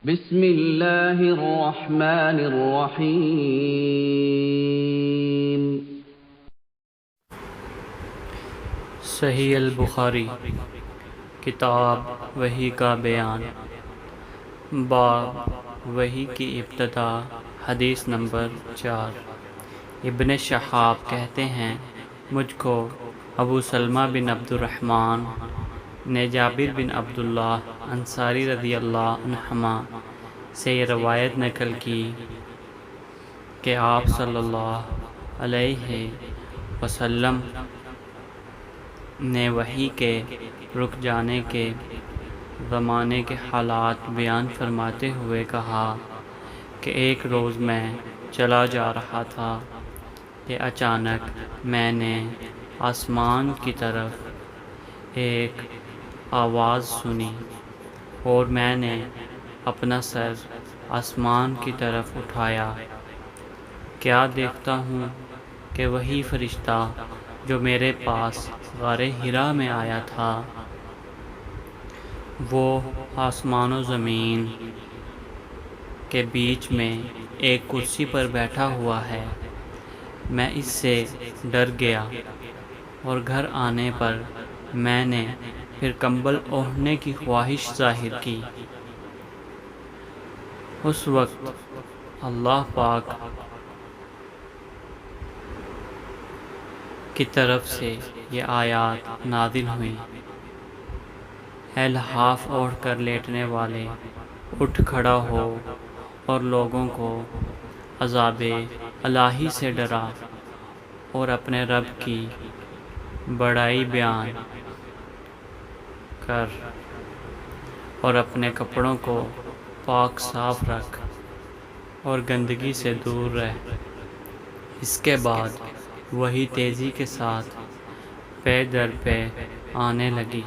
بسم اللہ الرحمن الرحیم۔ صحیح البخاری کتاب وحی کا بیان، باب وحی کی ابتدا، حدیث نمبر 4۔ ابن شہاب کہتے ہیں، مجھ کو ابو سلمہ بن عبد الرحمن نے جابر بن عبداللہ انصاری رضی اللہ عنہما سے یہ روایت نقل کی کہ آپ صلی اللہ علیہ وسلم نے وحی کے رک جانے کے زمانے کے حالات بیان فرماتے ہوئے کہا کہ ایک روز میں چلا جا رہا تھا کہ اچانک میں نے آسمان کی طرف ایک آواز سنی اور میں نے اپنا سر آسمان کی طرف اٹھایا، کیا دیکھتا ہوں کہ وہی فرشتہ جو میرے پاس غار حرا میں آیا تھا وہ آسمان و زمین کے بیچ میں ایک کرسی پر بیٹھا ہوا ہے۔ میں اس سے ڈر گیا اور گھر آنے پر میں نے پھر کمبل اوڑھنے کی خواہش ظاہر کی۔ اس وقت اللہ پاک کی طرف سے یہ آیات نازل ہوئیں، اے لحاف اوڑھ کر لیٹنے والے، اٹھ کھڑا ہو اور لوگوں کو عذاب الہی سے ڈرا اور اپنے رب کی بڑائی بیان کر اور اپنے کپڑوں کو پاک صاف رکھ اور گندگی سے دور رہ۔ اس کے بعد وہی تیزی کے ساتھ پے در پے آنے لگی۔